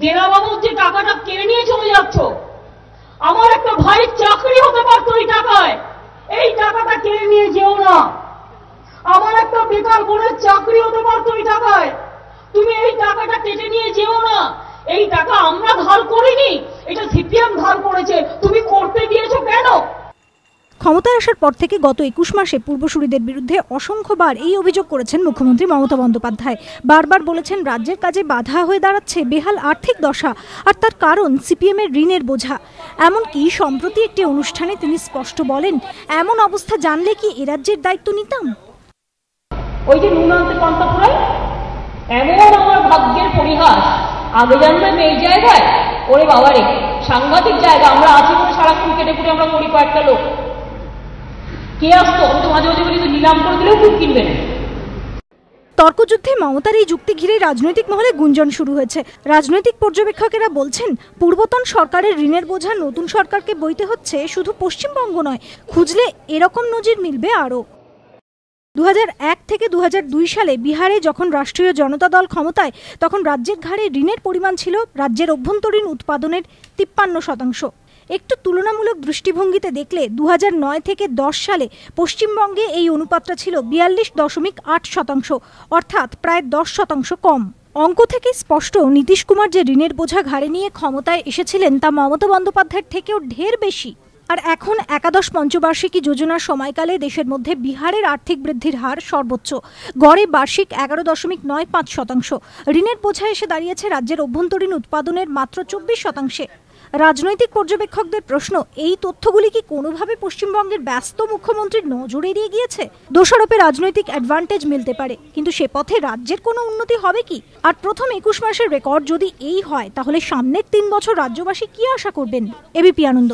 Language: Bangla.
দেনা বাবদ যে টাকাটা কেড়ে নিয়ে চলে যাচ্ছ, আমার একটা ভাইয়ের চাকরি হতে পারতো এই টাকায়, এই টাকাটা কেড়ে নিয়ে যেও না। আমার একটা বেকার বোনের চাকরি হতে পারতো এই টাকায়, তুমি এই টাকাটা কেটে নিয়ে যেও না। এই টাকা আমরা ধার করিনি, এটা সিপিএম ধার করেছে, তুমি করতে দিয়েছো কেন? ক্ষমতায় আসার পর থেকে গত 21 মাসে পূর্বসূরিদের বিরুদ্ধে অসংখ্যবার এই অভিযোগ করেছেন মুখ্যমন্ত্রী মমতা বন্দ্যোপাধ্যায়। বারবার বলেছেন রাজ্যের কাজে বাধা হয়ে দাঁড়াচ্ছে বেহাল আর্থিক দশা, আর তার কারণ সিপিএম এর ঋণের বোঝা। এমনকি সম্প্রতি একটি অনুষ্ঠানে তিনি স্পষ্ট বলেন, এমন অবস্থা জানলে কি এ রাজ্যের দায়িত্ব নিতাম। ওই যে নুন আনতে পান্তা ফুরায়, এমন আমার ভাগ্যের পরিহাস। আগে জানতাম এই জায়গায়, ওরে বাবারে সাংঘাতিক জায়গা, আমরা আছি বলে সারাক্ষণ কেটে কুটে আমরা করি কয়েকটা লোক। কে আসতো? আমি তো মাঝে মাঝে বলি তো নিলাম করে দিলেও খুব কিনবে না। তর্কযুদ্ধে মমতার এই যুক্তি ঘিরে রাজনৈতিক মহলে গুঞ্জন শুরু হয়েছে। রাজনৈতিক পর্যবেক্ষকেরা বলছেন, পূর্বতন সরকারের ঋণের বোঝা নতুন সরকারকে বইতে হচ্ছে শুধু পশ্চিমবঙ্গ নয়, খুঁজলে এরকম নজির মিলবে আরও। 2001 থেকে 2002 সালে বিহারে যখন রাষ্ট্রীয় জনতা দল ক্ষমতায়, তখন রাজ্যের ঘাড়ে ঋণের পরিমাণ ছিল রাজ্যের অভ্যন্তরীণ উৎপাদনের 53%। একটু তুলনামূলক দৃষ্টিভঙ্গিতে দেখলে 2009 থেকে 10 সালে পশ্চিমবঙ্গে এই অনুপাতটা ছিল 42.8%, অর্থাৎ প্রায় 10% কম। অঙ্ক থেকে স্পষ্ট নীতিশ কুমার যে ঋণের বোঝা ঘাড়ে নিয়ে ক্ষমতায় এসেছিলেন তা মমতা বন্দ্যোপাধ্যায়ের থেকেও ঢের বেশি। আর এখন একাদশ পঞ্চবার্ষিকী যোজনার সময়কালে দেশের মধ্যে বিহারের আর্থিক বৃদ্ধির হার সর্বোচ্চ, গড়ে বার্ষিক 11.95%। ঋণের বোঝা এসে দাঁড়িয়েছে রাজ্যের অভ্যন্তরীণ উৎপাদনের মাত্র 24%। রাজনৈতিক পর্যবেক্ষকদের প্রশ্ন, এই তথ্যগুলি কি কোনোভাবে পশ্চিমবঙ্গের ব্যস্ত মুখ্যমন্ত্রীর নজর এড়িয়ে গিয়েছে? দোষারোপে রাজনৈতিক অ্যাডভান্টেজ মিলতে পারে, কিন্তু সে পথে রাজ্যের কোনো উন্নতি হবে কি? আর প্রথম 21 মাসের রেকর্ড যদি এই হয়, তাহলে সামনের 3 বছর রাজ্যবাসী কি আশা করবেন? এবিপি আনন্দ।